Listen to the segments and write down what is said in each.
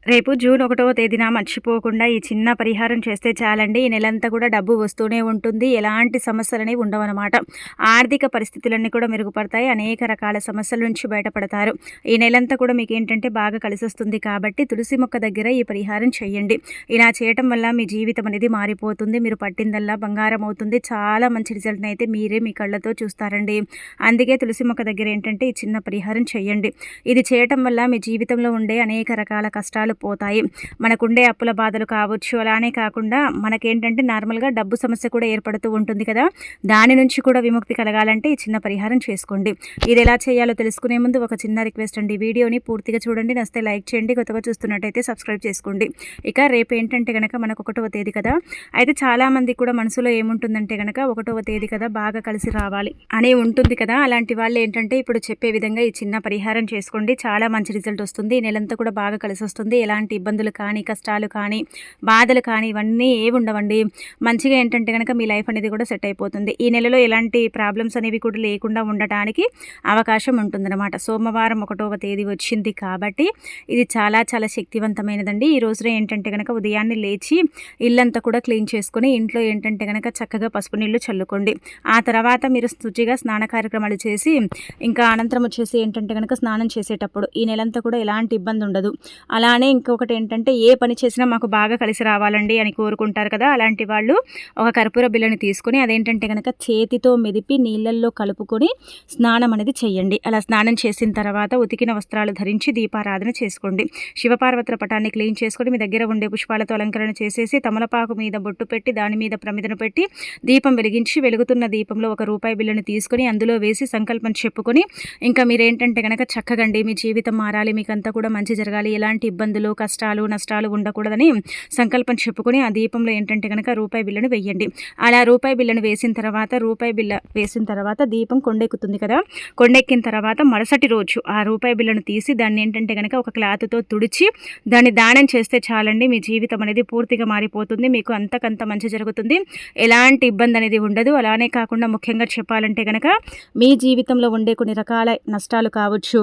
రేపు జూన్ 1వ తేదీన మర్చిపోకుండా ఈ చిన్న పరిహారం చేస్తే చాలండి. ఈ నెలంతా కూడా డబ్బు వస్తూనే ఉంటుంది. ఎలాంటి సమస్యలనేవి ఉండవనమాట. ఆర్థిక పరిస్థితులన్నీ కూడా మెరుగుపడతాయి. అనేక రకాల సమస్యల నుంచి బయటపడతారు. ఈ నెలంతా కూడా మీకేంటంటే బాగా కలిసొస్తుంది కాబట్టి తులసి మొక్క దగ్గర ఈ పరిహారం చేయండి. ఇలా చేయటం వల్ల మీ జీవితం అనేది మారిపోతుంది. మీరు పట్టిందల్లా బంగారం అవుతుంది. చాలా మంచి రిజల్ట్‌ని అయితే మీరే మీ కళ్ళతో చూస్తారండి. అందుకే తులసి మొక్క దగ్గర ఏంటంటే ఈ చిన్న పరిహారం చేయండి. ఇది చేయటం వల్ల మీ జీవితంలో ఉండే అనేక రకాల కష్టాలు పోతాయి. మనకుండే అప్పుల బాధలు కావచ్చు, అలానే కాకుండా మనకేంటంటే నార్మల్‌గా డబ్బు సమస్య కూడా ఏర్పడుతూ ఉంటుంది కదా! దాని నుంచి కూడా విముక్తి కలగాలంటే ఈ చిన్న పరిహారం చేసుకోండి. ఇది ఎలా చేయాలో తెలుసుకునే ముందు ఒక చిన్న రిక్వెస్ట్ అండి. వీడియోని పూర్తిగా చూడండి. నచ్చితే లైక్ చేయండి. కొత్తగా చూస్తున్నట్టయితే సబ్స్క్రైబ్ చేసుకోండి. ఇక రేపు ఏంటంటే గనక మనకు 1వ తేదీ కదా! అయితే చాలామంది కూడా మనసులో ఏముంటుందంటే గనక 1వ తేదీ కదా బాగా కలిసి రావాలి అని ఉంటుంది కదా! అలాంటి వాళ్ళు ఏంటంటే ఇప్పుడు చెప్పే విధంగా ఈ చిన్న పరిహారం చేసుకోండి. చాలా మంచి రిజల్ట్ వస్తుంది. ఈ నెలంతా కూడా బాగా కలిసొస్తుంది. ఎలాంటి ఇబ్బందులు కానీ, కష్టాలు కానీ, బాధలు కానీ ఇవన్నీ ఏవి ఉండవండి. మంచిగా ఏంటంటే గనక మీ లైఫ్ అనేది కూడా సెట్ అయిపోతుంది. ఈ నెలలో ఎలాంటి ప్రాబ్లమ్స్ అనేవి కూడా లేకుండా ఉండటానికి అవకాశం ఉంటుందన్నమాట. సోమవారం 1వ తేదీ వచ్చింది కాబట్టి ఇది చాలా చాలా శక్తివంతమైనదండి. ఈ రోజున ఏంటంటే గనక ఉదయాన్నే లేచి ఇల్లంతా కూడా క్లీన్ చేసుకొని ఇంట్లో ఏంటంటే గనక చక్కగా పసుపు నీళ్లు చల్లుకోండి. ఆ తర్వాత మీరు శుచిగా స్నాన కార్యక్రమాలు చేసి ఇంకా అనంతరం వచ్చేసి ఏంటంటే గనక స్నానం చేసేటప్పుడు ఈ నెలంతా కూడా ఎలాంటి ఇబ్బంది ఉండదు. అలానే ఇంకొకటి ఏంటంటే ఏ పని చేసినా మాకు బాగా కలిసి రావాలండి అని కోరుకుంటారు కదా! అలాంటి వాళ్ళు ఒక కర్పూర బిళ్ళని తీసుకొని అదేంటంటే గనక చేతితో మెదిపి నీళ్ళల్లో కలుపుకొని స్నానం అనేది చేయండి. అలా స్నానం చేసిన తర్వాత ఉతికిన వస్త్రాలు ధరించి దీపారాధన చేసుకోండి. శివపార్వతుల పటాన్ని క్లీన్ చేసుకొని మీ దగ్గర ఉండే పుష్పాలతో అలంకరణ చేసేసి తమలపాకు మీద బొట్టు పెట్టి దాని మీద ప్రమిదను పెట్టి దీపం వెలిగించి వెలుగుతున్న దీపంలో ఒక రూపాయి బిళ్ళను తీసుకొని అందులో వేసి సంకల్పం చెప్పుకొని ఇంకా మీరేంటంటే గనక చక్కగండి మీ జీవితం మారాలి, మీకంతా కూడా మంచి జరగాలి, ఎలాంటి ఇబ్బందులు, కష్టాలు, నష్టాలు ఉండకూడదని సంకల్పం చెప్పుకొని ఆ దీపంలో ఏంటంటే గనక రూపాయి బిళ్ళను వెయ్యండి. అలా రూపాయి బిళ్ళను వేసిన తర్వాత రూపాయి బిళ్ళ వేసిన తర్వాత దీపం కొండెక్కుతుంది కదా! కొండెక్కిన తర్వాత మరుసటి రోజు ఆ రూపాయి బిళ్ళను తీసి దాన్ని ఏంటంటే గనక ఒక క్లాత్‌తో తుడిచి దాన్ని దానం చేస్తే చాలండి. మీ జీవితం అనేది పూర్తిగా మారిపోతుంది. మీకు అంతకంత మంచి జరుగుతుంది. ఎలాంటి ఇబ్బంది అనేది ఉండదు. అలానే కాకుండా ముఖ్యంగా చెప్పాలంటే గనక మీ జీవితంలో ఉండే కొన్ని రకాల నష్టాలు కావచ్చు,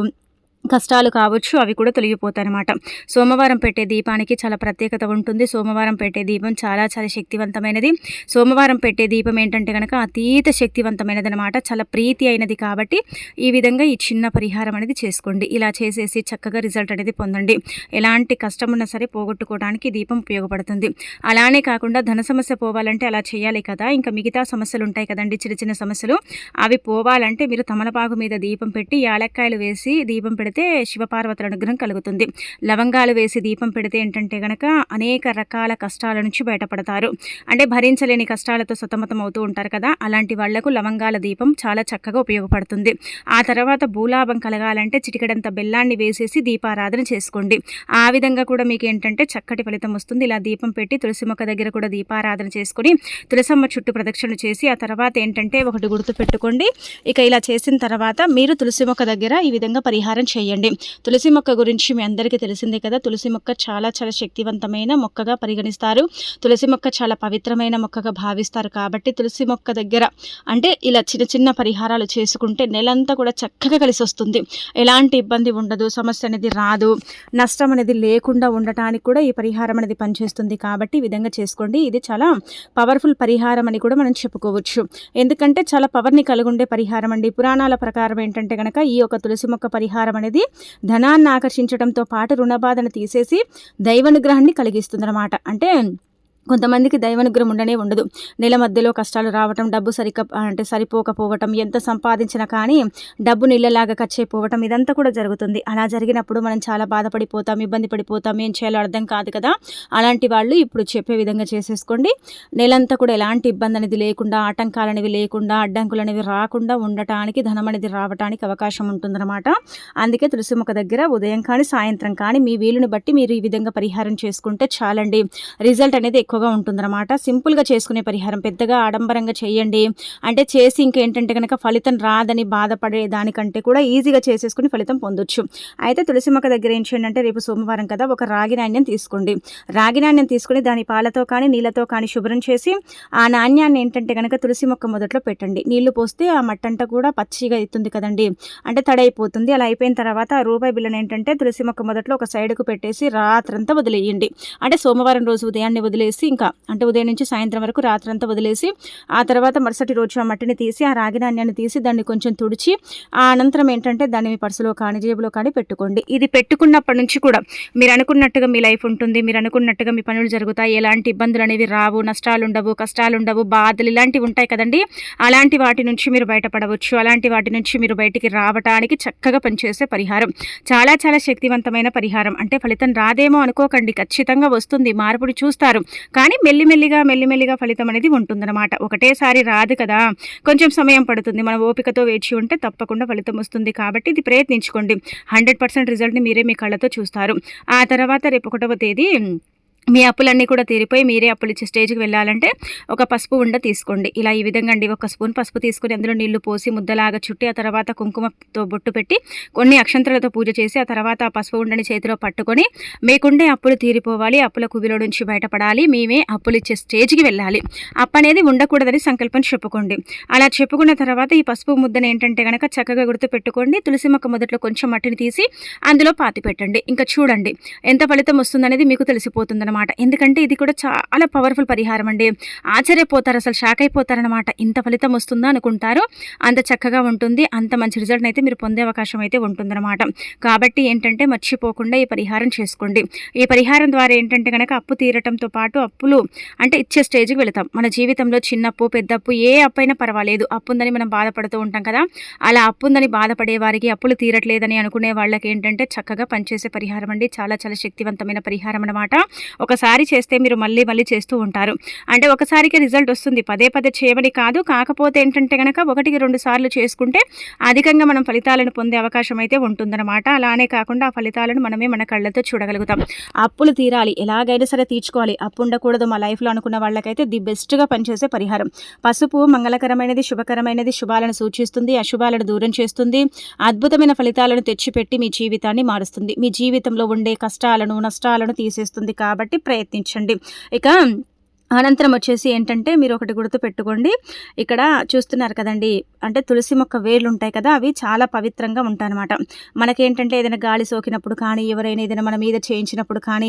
కష్టాలు కావచ్చు, అవి కూడా తొలగిపోతాయన్నమాట. సోమవారం పెట్టే దీపానికి చాలా ప్రత్యేకత ఉంటుంది. సోమవారం పెట్టే దీపం చాలా చాలా శక్తివంతమైనది. సోమవారం పెట్టే దీపం ఏంటంటే గనక అతీత శక్తివంతమైనది అనమాట. చాలా ప్రీతి అయినది కాబట్టి ఈ విధంగా ఈ చిన్న పరిహారం అనేది చేసుకోండి. ఇలా చేసేసి చక్కగా రిజల్ట్ అనేది పొందండి. ఎలాంటి కష్టం ఉన్నా సరే పోగొట్టుకోవడానికి దీపం ఉపయోగపడుతుంది. అలానే కాకుండా ధన సమస్య పోవాలంటే అలా చేయాలి కదా! ఇంకా మిగతా సమస్యలు ఉంటాయి కదండి, చిన్న చిన్న సమస్యలు. అవి పోవాలంటే మీరు తమలపాకు మీద దీపం పెట్టి యాలక్కాయలు వేసి దీపం పెడితే శివపార్వతుల అనుగ్రహం కలుగుతుంది. లవంగాలు వేసి దీపం పెడితే ఏంటంటే గనక అనేక రకాల కష్టాల నుంచి బయటపడతారు. అంటే భరించలేని కష్టాలతో సతమతం అవుతూ ఉంటారు కదా! అలాంటి వాళ్లకు లవంగాల దీపం చాలా చక్కగా ఉపయోగపడుతుంది. ఆ తర్వాత భూలాభం కలగాలంటే చిటికెడంత బెల్లాన్ని వేసేసి దీపారాధన చేసుకోండి. ఆ విధంగా కూడా మీకు ఏంటంటే చక్కటి ఫలితం వస్తుంది. ఇలా దీపం పెట్టి తులసి మొక్క దగ్గర కూడా దీపారాధన చేసుకొని తులసమ్మ చుట్టూ ప్రదక్షిణ చేసి ఆ తర్వాత ఏంటంటే ఒకటి గుర్తు పెట్టుకోండి. ఇక ఇలా చేసిన తర్వాత మీరు తులసి మొక్క దగ్గర ఈ విధంగా పరిహారం చేయండి. తులసి మొక్క గురించి మీ అందరికీ తెలిసిందే కదా! తులసి మొక్క చాలా చాలా శక్తివంతమైన మొక్కగా పరిగణిస్తారు. తులసి మొక్క చాలా పవిత్రమైన మొక్కగా భావిస్తారు కాబట్టి తులసి మొక్క దగ్గర అంటే ఇలా చిన్న చిన్న పరిహారాలు చేసుకుంటే నెలంతా కూడా చక్కగా కలిసి వస్తుంది. ఎలాంటి ఇబ్బంది ఉండదు, సమస్య అనేది రాదు, నష్టం అనేది లేకుండా ఉండటానికి కూడా ఈ పరిహారం అనేది పనిచేస్తుంది. కాబట్టి ఈ విధంగా చేసుకోండి. ఇది చాలా పవర్ఫుల్ పరిహారం అని కూడా మనం చెప్పుకోవచ్చు. ఎందుకంటే చాలా పవర్ని కలిగి ఉండే పరిహారం అండి. పురాణాల ప్రకారం ఏంటంటే గనక ఈ యొక్క తులసి మొక్క పరిహారం అనేది ధనాన్ని ఆకర్షించడంతో పాటు రుణ బాధను తీసేసి దైవానుగ్రహాన్ని కలిగిస్తుందన్నమాట. అంటే కొంతమందికి దైవానుగ్రహం ఉండనే ఉండదు. నెల మధ్యలో కష్టాలు రావటం, డబ్బు సరిపోకపోవటం, ఎంత సంపాదించినా కానీ డబ్బు నీళ్ళలాగా ఖర్చయిపోవటం ఇదంతా కూడా జరుగుతుంది. అలా జరిగినప్పుడు మనం చాలా బాధపడిపోతాం, ఇబ్బంది పడిపోతాం, ఏం చేయాలో అర్థం కాదు కదా! అలాంటి వాళ్ళు ఇప్పుడు చెప్పే విధంగా చేసేసుకోండి. నెలంతా కూడా ఎలాంటి ఇబ్బంది అనేది లేకుండా, ఆటంకాలు అనేవి లేకుండా, అడ్డంకులు అనేవి రాకుండా ఉండటానికి, ధనం అనేది రావటానికి అవకాశం ఉంటుందన్నమాట. అందుకే తులసి మొక్క దగ్గర ఉదయం కానీ సాయంత్రం కానీ మీ వీలుని బట్టి మీరు ఈ విధంగా పరిహారం చేసుకుంటే చాలండి. రిజల్ట్ అనేది ఎక్కువ ఎక్కువగా ఉంటుందన్నమాట. సింపుల్గా చేసుకునే పరిహారం, పెద్దగా ఆడంబరంగా చేయండి అంటే చేసి ఇంకేంటంటే కనుక ఫలితం రాదని బాధపడే దానికంటే కూడా ఈజీగా చేసేసుకుని ఫలితం పొందొచ్చు. అయితే తులసి మొక్క దగ్గర ఏం చేయండి అంటే రేపు సోమవారం కదా, ఒక రాగి నాణ్యం తీసుకోండి. రాగి నాణ్యం తీసుకుని దాని పాలతో కానీ నీళ్ళతో కానీ శుభ్రం చేసి ఆ నాణ్యాన్ని ఏంటంటే కనుక తులసి మొక్క మొదట్లో పెట్టండి. నీళ్లు పోస్తే ఆ మట్టంతా కూడా పచ్చిగా అవుతుంది కదండి, అంటే తడైపోతుంది. అలా అయిపోయిన తర్వాత ఆ రూపాయి బిల్లను ఏంటంటే తులసి మొక్క మొదట్లో ఒక సైడ్కు పెట్టేసి రాత్రంతా వదిలేయండి. అంటే సోమవారం రోజు ఉదయాన్నే వదిలేసి ఇంకా అంటే ఉదయం నుంచి సాయంత్రం వరకు రాత్రంతా వదిలేసి ఆ తర్వాత మరుసటి రోజు ఆ మట్టిని తీసి ఆ రాగి నాణ్యాన్ని తీసి దాన్ని కొంచెం తుడిచి ఆ అనంతరం ఏంటంటే దాన్ని మీ పర్సులో కానీ జేబులో కానీ పెట్టుకోండి. ఇది పెట్టుకున్నప్పటి నుంచి కూడా మీరు అనుకున్నట్టుగా మీ లైఫ్ ఉంటుంది, మీరు అనుకున్నట్టుగా మీ పనులు జరుగుతాయి, ఎలాంటి ఇబ్బందులు అనేవి రావు, నష్టాలు ఉండవు, కష్టాలు ఉండవు, బాధలు ఇలాంటివి ఉంటాయి కదండి. అలాంటి వాటి నుంచి మీరు బయటపడవచ్చు. అలాంటి వాటి నుంచి మీరు బయటికి రావడానికి చక్కగా పనిచేసే పరిహారం, చాలా చాలా శక్తివంతమైన పరిహారం. అంటే ఫలితం రాదేమో అనుకోకండి, ఖచ్చితంగా వస్తుంది, మార్పుని చూస్తారు. కానీ మెల్లిమెల్లిగా ఫలితం అనేది ఉంటుందన్నమాట. ఒకటేసారి రాదు కదా, కొంచెం సమయం పడుతుంది. మన ఓపికతో వేచి ఉంటే తప్పకుండా ఫలితం వస్తుంది. కాబట్టి ఇది ప్రయత్నించుకోండి. 100% రిజల్ట్ని మీరే మీ కళ్ళతో చూస్తారు. ఆ తర్వాత రేపు 1వ తేదీ మీ అప్పులన్నీ కూడా తీరిపోయి మీరే అప్పులు ఇచ్చే స్టేజ్కి వెళ్ళాలంటే ఒక పసుపు ఉండ తీసుకోండి. ఇలా ఈ విధంగా అండి, 1 స్పూన్ పసుపు తీసుకొని అందులో నీళ్లు పోసి ముద్దలాగా చుట్టి ఆ తర్వాత కుంకుమతో బొట్టు పెట్టి కొన్ని అక్షంతలతో పూజ చేసి ఆ తర్వాత ఆ పసుపు ఉండని చేతిలో పట్టుకొని మీకుండే అప్పులు తీరిపోవాలి, అప్పుల కుబిలో నుంచి బయటపడాలి, మేమే అప్పులు ఇచ్చే స్టేజ్కి వెళ్ళాలి, అప్పు అనేది ఉండకూడదని సంకల్పం చెప్పుకోండి. అలా చెప్పుకున్న తర్వాత ఈ పసుపు ముద్దను ఏంటంటే కనుక చక్కగా గుర్తు పెట్టుకోండి. తులసి మొక్క మొదట్లో కొంచెం మట్టిని తీసి అందులో పాతి పెట్టండి. ఇంకా చూడండి ఎంత ఫలితం వస్తుందనేది మీకు తెలిసిపోతుంది. ఎందుకంటే ఇది కూడా చాలా పవర్ఫుల్ పరిహారం అండి. ఆశ్చర్యపోతారు, అసలు షాక్ అయిపోతారనమాట. ఇంత ఫలితం వస్తుందా అనుకుంటారు. అంత చక్కగా ఉంటుంది, అంత మంచి రిజల్ట్ అయితే మీరు పొందే అవకాశం అయితే ఉంటుందన్నమాట. కాబట్టి ఏంటంటే మర్చిపోకుండా ఈ పరిహారం చేసుకోండి. ఈ పరిహారం ద్వారా ఏంటంటే కనుక అప్పు తీరటంతో పాటు అప్పులు అంటే ఇచ్చే స్టేజ్కి వెళతాం. మన జీవితంలో చిన్నప్పు పెద్దప్పు ఏ అప్పు అయినా పర్వాలేదు, అప్పు ఉందని మనం బాధపడుతూ ఉంటాం కదా, అలా అప్పు ఉందని బాధపడే వారికి, అప్పులు తీరట్లేదని అనుకునే వాళ్ళకి ఏంటంటే చక్కగా పనిచేసే పరిహారం అండి. చాలా చాలా శక్తివంతమైన పరిహారం అన్నమాట. ఒకసారి చేస్తే మీరు మళ్ళీ చేస్తూ ఉంటారు. అంటే ఒకసారికి రిజల్ట్ వస్తుంది, పదే చేయమని కాదు. కాకపోతే ఏంటంటే కనుక 1-2 సార్లు చేసుకుంటే అధికంగా మనం ఫలితాలను పొందే అవకాశం అయితే ఉంటుందన్నమాట. అలానే కాకుండా ఆ ఫలితాలను మనమే మన కళ్ళతో చూడగలుగుతాం. అప్పులు తీరాలి, ఎలాగైనా సరే తీర్చుకోవాలి, అప్పు ఉండకూడదు మా లైఫ్లో అనుకున్న వాళ్ళకైతే ది బెస్ట్గా పనిచేసే పరిహారం. పసుపు మంగళకరమైనది, శుభకరమైనది, శుభాలను సూచిస్తుంది, అశుభాలను దూరం చేస్తుంది, అద్భుతమైన ఫలితాలను తెచ్చిపెట్టి మీ జీవితాన్ని మారుస్తుంది, మీ జీవితంలో ఉండే కష్టాలను నష్టాలను తీసేస్తుంది. కాబట్టి ప్రయత్నించండి. ఇక అనంతరం వచ్చేసి ఏంటంటే మీరు ఒకటి గుర్తు పెట్టుకోండి. ఇక్కడ చూస్తున్నారు కదండి, అంటే తులసి మొక్క వేర్లు ఉంటాయి కదా, అవి చాలా పవిత్రంగా ఉంటాయన్నమాట. మనకేంటంటే ఏదైనా గాలి సోకినప్పుడు కానీ, ఎవరైనా ఏదైనా మన మీద చేయించినప్పుడు కానీ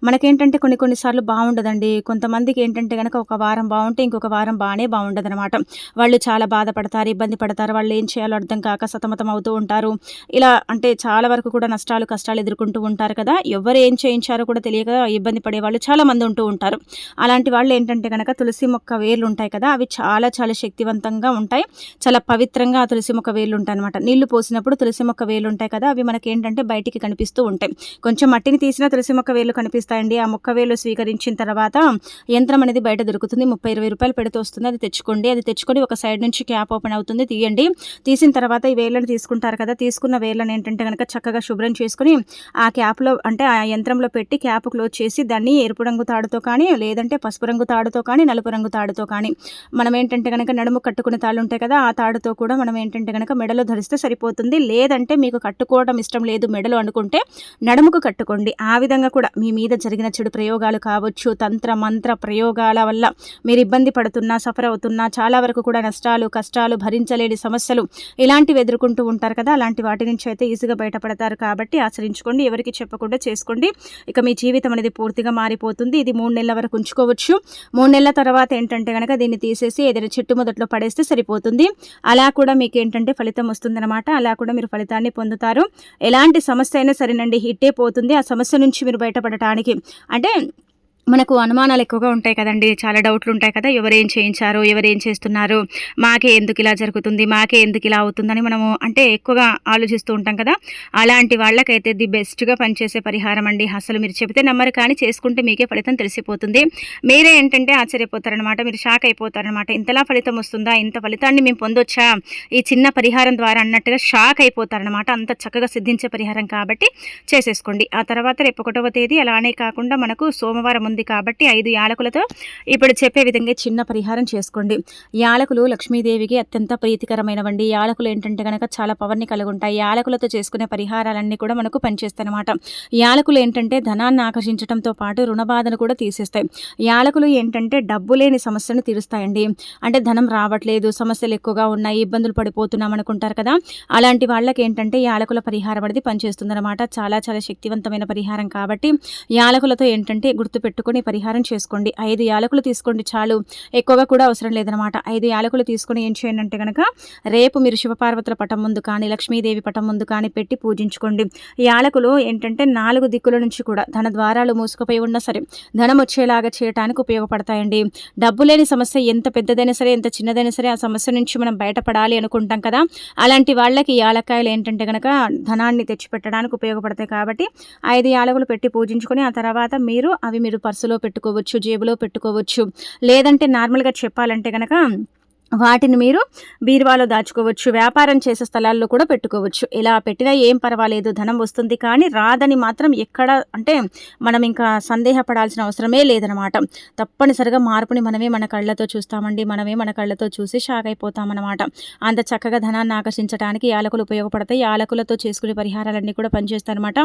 మనకేంటంటే కొన్నిసార్లు బాగుండదండి. కొంతమందికి ఏంటంటే కనుక ఒక వారం బాగుంటే ఇంకొక వారం బాగానే బాగుండదనమాట. వాళ్ళు చాలా బాధపడతారు, ఇబ్బంది పడతారు, వాళ్ళు ఏం చేయాలో అర్థం కాక సతమతం అవుతూ ఉంటారు. ఇలా అంటే చాలా వరకు కూడా నష్టాలు కష్టాలు ఎదుర్కొంటూ ఉంటారు కదా. ఎవరు ఏం చేయించారో కూడా తెలియక ఇబ్బంది పడే వాళ్ళు చాలా మంది ఉంటూ ఉంటారు. అలాంటి వాళ్ళు ఏంటంటే కనుక తులసి మొక్క వేర్లు ఉంటాయి కదా, అవి చాలా చాలా శక్తివంతంగా ఉంటాయి, చాలా పవిత్రంగా ఆ తులసి మొక్క వేర్లు ఉంటాయి అనమాట. నీళ్లు పోసినప్పుడు తులసి మొక్క వేర్లు ఉంటాయి కదా, అవి మనకి ఏంటంటే బయటికి కనిపిస్తూ ఉంటాయి. కొంచెం మట్టిని తీసిన తులసి మొక్క వేర్లు కనిపిస్తాయండి. ఆ మొక్క వేర్లు స్వీకరించిన తర్వాత యంత్రం అనేది బయట దొరుకుతుంది, 30-20 రూపాయలు పెడితే వస్తుంది. అది తెచ్చుకోండి. అది తెచ్చుకొని ఒక సైడ్ నుంచి క్యాప్ ఓపెన్ అవుతుంది, తీయండి. తీసిన తర్వాత ఈ వేర్లను తీసుకుంటారు కదా, తీసుకున్న వేర్లను ఏంటంటే కనుక చక్కగా శుభ్రం చేసుకుని ఆ క్యాప్లో అంటే ఆ యంత్రంలో పెట్టి క్యాప్ క్లోజ్ చేసి దాన్ని ఎరుపు రంగు తాడుతో కానీ లేదంటే పసుపు రంగు తాడుతో కానీ నలుపు రంగు తాడుతో కానీ మనం ఏంటంటే కనుక నడుము కట్టుకునే తాళ్ళు ఉంటాయి కదా, ఆ తాడుతో కూడా మనం ఏంటంటే కనుక మెడలో ధరిస్తే సరిపోతుంది. లేదంటే మీకు కట్టుకోవడం ఇష్టం లేదు మెడలో అనుకుంటే నడుముకు కట్టుకోండి. ఆ విధంగా కూడా మీ మీద జరిగిన చెడు ప్రయోగాలు కావచ్చు, తంత్ర మంత్ర ప్రయోగాల వల్ల మీరు ఇబ్బంది పడుతున్నా, సఫర్ అవుతున్నా, చాలా వరకు కూడా నష్టాలు కష్టాలు భరించలేని సమస్యలు ఇలాంటివి ఎదుర్కొంటూ ఉంటారు కదా, అలాంటి వాటి నుంచి అయితే ఈజీగా బయటపడతారు. కాబట్టి ఆచరించుకోండి, ఎవరికి చెప్పకుండా చేసుకోండి. ఇక మీ జీవితం అనేది పూర్తిగా మారిపోతుంది. ఇది 3 నెలల వరకు ఉంచుకోవచ్చు. 3 నెలల తర్వాత ఏంటంటే కనుక దీన్ని తీసేసి ఏదైనా చెట్టు మొదట్లో పడేస్తే సరిపోతుంది. అలా కూడా మీకు ఏంటంటే ఫలితం వస్తుందన్నమాట. అలా కూడా మీరు ఫలితాన్ని పొందుతారు. ఎలాంటి సమస్య అయినా సరేనండి, హిట్టే పోతుంది. ఆ సమస్య నుంచి మీరు బయటపడటానికి అంటే మనకు అనుమానాలు ఎక్కువగా ఉంటాయి కదండి, చాలా డౌట్లు ఉంటాయి కదా, ఎవరేం చేయించారు, ఎవరేం చేస్తున్నారు, మాకే ఎందుకు ఇలా జరుగుతుంది, మాకే ఎందుకు ఇలా అవుతుందని మనము అంటే ఎక్కువగా ఆలోచిస్తూ ఉంటాం కదా. అలాంటి వాళ్ళకైతే ది బెస్ట్గా పనిచేసే పరిహారం అండి. అసలు మీరు చెబితే నమ్మరు, కానీ చేసుకుంటే మీకే ఫలితం తెలిసిపోతుంది. మీరే ఏంటంటే ఆశ్చర్యపోతారనమాట, మీరు షాక్ అయిపోతారనమాట. ఇంతలా ఫలితం వస్తుందా, ఇంత ఫలితాన్ని మేము పొందొచ్చా ఈ చిన్న పరిహారం ద్వారా అన్నట్టుగా షాక్ అయిపోతారనమాట. అంత చక్కగా సిద్ధించే పరిహారం కాబట్టి చేసేసుకోండి. ఆ తర్వాత రేపు 1వ తేదీ అలానే కాకుండా మనకు సోమవారం ఉంటుంది కాబట్టి 5 యాలకులతో ఇప్పుడు చెప్పే విధంగా చిన్న పరిహారం చేసుకోండి. యాలకులు లక్ష్మీదేవికి అత్యంత ప్రీతికరమైనవండి. యాలకులు ఏంటంటే గనక చాలా పవర్‌ని కలిగి ఉంటాయి. యాలకులతో చేసుకునే పరిహారాలన్నీ కూడా మనకు పనిచేస్తాయన్నమాట. యాలకులు ఏంటంటే ధనాన్ని ఆకర్షించడంతో పాటు రుణ బాధను కూడా తీసేస్తాయి. యాలకులు ఏంటంటే డబ్బు లేని సమస్యను తీరుస్తాయండి. అంటే ధనం రావట్లేదు, సమస్యలు ఎక్కువగా ఉన్నాయి, ఇబ్బందులు పడిపోతున్నాం అనుకుంటారు కదా, అలాంటి వాళ్ళకి ఏంటంటే యాలకుల పరిహారం అనేది పనిచేస్తుందన్నమాట. చాలా చాలా శక్తివంతమైన పరిహారం కాబట్టి యాలకులతో ఏంటంటే గుర్తుపెట్టుకొని పరిహారం చేసుకోండి. 5 యాలకులు తీసుకోండి చాలు, ఎక్కువగా కూడా అవసరం లేదనమాట. 5 యాలకులు తీసుకొని ఏం చేయండి అంటే కనుక రేపు మీరు శివపార్వతుల పటం ముందు కానీ లక్ష్మీదేవి పటం ముందు కానీ పెట్టి పూజించుకోండి. యాలకులు ఏంటంటే 4 దిక్కుల నుంచి కూడా ధన ద్వారాలు మూసుకుపోయి ఉన్నా సరే ధనం వచ్చేలాగా చేయడానికి ఉపయోగపడతాయండి. డబ్బు లేని సమస్య ఎంత పెద్దదైనా సరే ఎంత చిన్నదైనా సరే ఆ సమస్య నుంచి మనం బయటపడాలి అనుకుంటాం కదా, అలాంటి వాళ్ళకి యాలక్కాయలు ఏంటంటే కనుక ధనాన్ని తెచ్చిపెట్టడానికి ఉపయోగపడతాయి. కాబట్టి 5 యాలకులు పెట్టి పూజించుకొని ఆ తర్వాత మీరు పర్సులో పెట్టుకోవచ్చు, జేబులో పెట్టుకోవచ్చు. లేదంటే నార్మల్గా చెప్పాలంటే కనుక వాటిని మీరు బీరువాలో దాచుకోవచ్చు, వ్యాపారం చేసే స్థలాల్లో కూడా పెట్టుకోవచ్చు. ఇలా పెట్టినా ఏం పర్వాలేదు, ధనం వస్తుంది. కానీ రాదని మాత్రం ఎక్కడ అంటే మనం ఇంకా సందేహపడాల్సిన అవసరమే లేదనమాట. తప్పనిసరిగా మార్పుని మనమే మన కళ్ళతో చూస్తామండి. మనమే మన కళ్ళతో చూసి షాక్ అయిపోతామన్నమాట. అంత చక్కగా ధనాన్ని ఆకర్షించడానికి యాలకులు ఉపయోగపడతాయి. యాలకులతో చేసుకునే పరిహారాలన్నీ కూడా పనిచేస్తాయన్నమాట.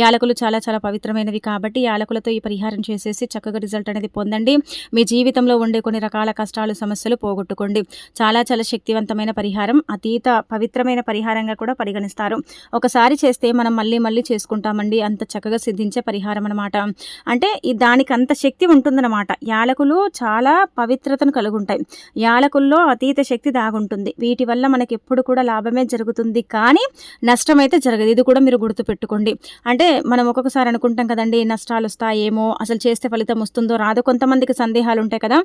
యాలకులు చాలా చాలా పవిత్రమైనవి కాబట్టి యాలకులతో ఈ పరిహారం చేసేసి చక్కగా రిజల్ట్ అనేది పొందండి. మీ జీవితంలో ఉండే కొన్ని రకాల కష్టాలు సమస్యలు పోగొట్టుకోండి. చాలా చాలా శక్తివంతమైన పరిహారం, అతీత పవిత్రమైన పరిహారంగా కూడా పరిగణిస్తారు. ఒకసారి చేస్తే మనం మళ్ళీ మళ్ళీ చేసుకుంటామండి. అంత చక్కగా సిద్ధించే పరిహారం అనమాట. అంటే దానికి అంత శక్తి ఉంటుందన్నమాట. యాలకులు చాలా పవిత్రతను కలుగుంటాయి. యాలకుల్లో అతీత శక్తి దాగుంటుంది. వీటి వల్ల మనకి ఎప్పుడు కూడా లాభమే జరుగుతుంది, కానీ నష్టం అయితే జరగదు. ఇది కూడా మీరు గుర్తుపెట్టుకోండి. అంటే మనం ఒక్కొక్కసారి అనుకుంటాం కదండి, నష్టాలు వస్తాయేమో, అసలు చేస్తే ఫలితం వస్తుందో రాదో, కొంతమందికి సందేహాలు ఉంటాయి కదా,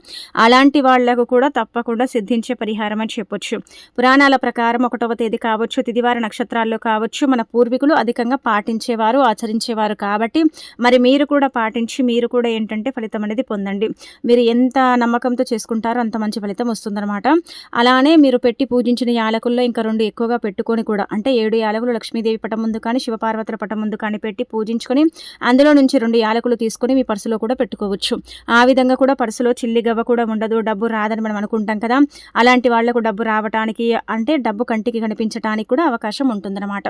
అలాంటి వాళ్లకు కూడా తప్పకుండా సిద్ధించే పరిహారం అని చెప్పొచ్చు. పురాణాల ప్రకారం 1వ తేదీ కావచ్చు, తిదివార నక్షత్రాల్లో కావచ్చు, మన పూర్వీకులు అధికంగా పాటించేవారు, ఆచరించేవారు. కాబట్టి మరి మీరు కూడా పాటించి మీరు కూడా ఏంటంటే ఫలితం అనేది పొందండి. మీరు ఎంత నమ్మకంతో చేసుకుంటారో అంత మంచి ఫలితం వస్తుందన్నమాట. అలానే మీరు పెట్టి పూజించిన యాలకుల్లో ఇంకా 2 ఎక్కువగా పెట్టుకొని కూడా, అంటే 7 యాలకులు లక్ష్మీదేవి పటం ముందు కానీ శివపార్వతుల పటం ముందు కానీ పెట్టి పూజించుకొని అందులో నుంచి 2 యాలకులు తీసుకొని మీ పర్సులో కూడా పెట్టుకోవచ్చు. ఆ విధంగా కూడా పర్సులో చిల్లి గవ్వ కూడా ఉండదు, డబ్బు రాదని మనం అనుకుంటాం కదా, అలాంటి వాళ్లకు డబ్బు రావటానికి అంటే డబ్బు కంటికి కనిపించడానికి కూడా అవకాశం ఉంటుందన్నమాట.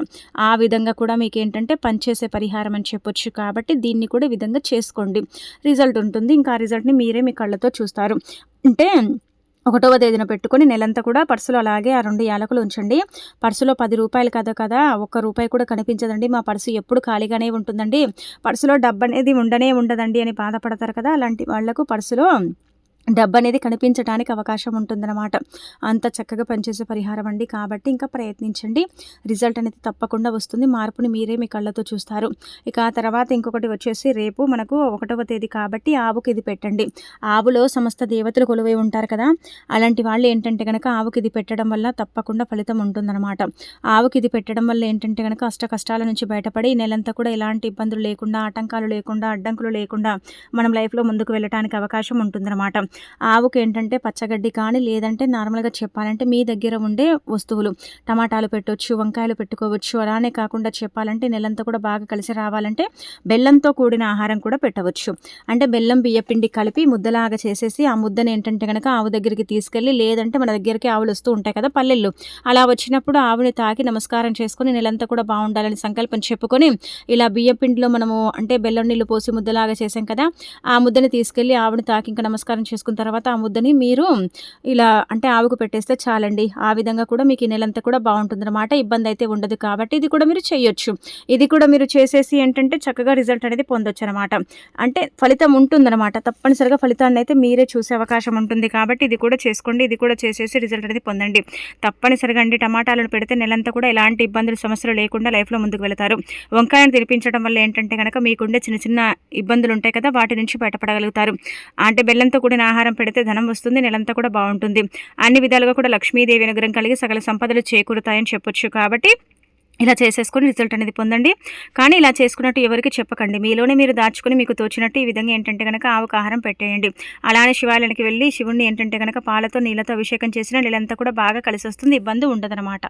ఆ విధంగా కూడా మీకు ఏంటంటే పనిచేసే పరిహారం అని చెప్పొచ్చు. కాబట్టి దీన్ని కూడా ఈ విధంగా చేసుకోండి, రిజల్ట్ ఉంటుంది. ఇంకా ఆ రిజల్ట్ని మీరే మీ కళ్ళతో చూస్తారు. అంటే 1వ తేదీన పెట్టుకొని నెలంతా కూడా పర్సులో అలాగే ఆ 2 యాలకులు ఉంచండి. పర్సులో 10 రూపాయలు కదా, ఒక్క రూపాయి కూడా కనిపించదండి, మా పర్సు ఎప్పుడు ఖాళీగానే ఉంటుందండి, పర్సులో డబ్బు అనేది ఉండదండి అని బాధపడతారు కదా, అలాంటి వాళ్లకు పర్సులో డబ్బు అనేది కనిపించడానికి అవకాశం ఉంటుందన్నమాట. అంత చక్కగా పనిచేసే పరిహారం అండి. కాబట్టి ఇంకా ప్రయత్నించండి, రిజల్ట్ అనేది తప్పకుండా వస్తుంది. మార్పుని మీరే మీ కళ్ళతో చూస్తారు. ఇక ఆ తర్వాత ఇంకొకటి వచ్చేసి రేపు మనకు 1వ తేదీ కాబట్టి ఆవుకి ఇది పెట్టండి. ఆవులో సమస్త దేవతలు కొలువై ఉంటారు కదా, అలాంటి వాళ్ళు ఏంటంటే కనుక ఆవుకి ఇది పెట్టడం వల్ల తప్పకుండా ఫలితం ఉంటుందన్నమాట. ఆవుకి ఇది పెట్టడం వల్ల ఏంటంటే కనుక అష్ట కష్టాల నుంచి బయటపడి ఈ నెలంతా కూడా ఎలాంటి ఇబ్బందులు లేకుండా, ఆటంకాలు లేకుండా, అడ్డంకులు లేకుండా మనం లైఫ్లో ముందుకు వెళ్ళడానికి అవకాశం ఉంటుందన్నమాట. ఆవుకు ఏంటంటే పచ్చగడ్డి కానీ లేదంటే నార్మల్గా చెప్పాలంటే మీ దగ్గర ఉండే వస్తువులు, టమాటాలు పెట్టవచ్చు, వంకాయలు పెట్టుకోవచ్చు. అలానే కాకుండా చెప్పాలంటే నెలంతా కూడా బాగా కలిసి రావాలంటే బెల్లంతో కూడిన ఆహారం కూడా పెట్టవచ్చు. అంటే బెల్లం బియ్యపిండి కలిపి ముద్దలాగా చేసేసి ఆ ముద్దని ఏంటంటే కనుక ఆవు దగ్గరికి తీసుకెళ్ళి, లేదంటే మన దగ్గరికి ఆవులు వస్తూ ఉంటాయి కదా పల్లెల్లో, అలా వచ్చినప్పుడు ఆవుని తాకి నమస్కారం చేసుకొని నెలంతా కూడా బాగుండాలని సంకల్పం చెప్పుకొని ఇలా బియ్యపిండిలో మనము అంటే బెల్లం నీళ్ళు పోసి ముద్దలాగా చేసాం కదా, ఆ ముద్దని తీసుకెళ్ళి ఆవుని తాకి ఇంకా నమస్కారం చేసుకున్న తర్వాత ఆ ముద్దని మీరు ఇలా అంటే ఆవుకు పెట్టేస్తే చాలండి. ఆ విధంగా కూడా మీకు ఈ నెలంతా కూడా బాగుంటుందన్నమాట. ఇబ్బంది అయితే ఉండదు. కాబట్టి ఇది కూడా మీరు చేయొచ్చు. ఇది కూడా మీరు చేసేసి ఏంటంటే చక్కగా రిజల్ట్ అనేది పొందొచ్చు అనమాట. అంటే ఫలితం ఉంటుందన్నమాట. తప్పనిసరిగా ఫలితాన్ని అయితే మీరే చూసే అవకాశం ఉంటుంది. కాబట్టి ఇది కూడా చేసుకోండి. ఇది కూడా చేసేసి రిజల్ట్ అనేది పొందండి. తప్పనిసరిగా అండి టమాటాలను పెడితే నెలంతా కూడా ఎలాంటి ఇబ్బందులు సమస్యలు లేకుండా లైఫ్లో ముందుకు వెళ్తారు. వంకాయను తినిపించడం వల్ల ఏంటంటే కనుక మీకుండే చిన్న చిన్న ఇబ్బందులు ఉంటాయి కదా, వాటి నుంచి బయటపడగలుగుతారు. అంటే బెల్లంతో కూడిన ఆహారం పెడితే ధనం వస్తుంది, నెలంతా కూడా బాగుంటుంది. అన్ని విధాలుగా కూడా లక్ష్మీదేవి అనుగ్రహం కలిగి సకల సంపదలు చేకూరుతాయని చెప్పొచ్చు. కాబట్టి ఇలా చేసేసుకొని రిజల్ట్ అనేది పొందండి. కానీ ఇలా చేసుకున్నట్టు ఎవరికి చెప్పకండి, మీలోనే మీరు దాచుకొని మీకు తోచినట్టు ఈ విధంగా ఏంటంటే కనుక ఆవుకు ఆహారం పెట్టేయండి. అలానే శివాలయానికి వెళ్ళి శివుణ్ణి ఏంటంటే కనుక పాలతో నీళ్ళతో అభిషేకం చేసిన నెలంతా కూడా బాగా కలిసి వస్తుంది, ఇబ్బంది ఉండదన్నమాట.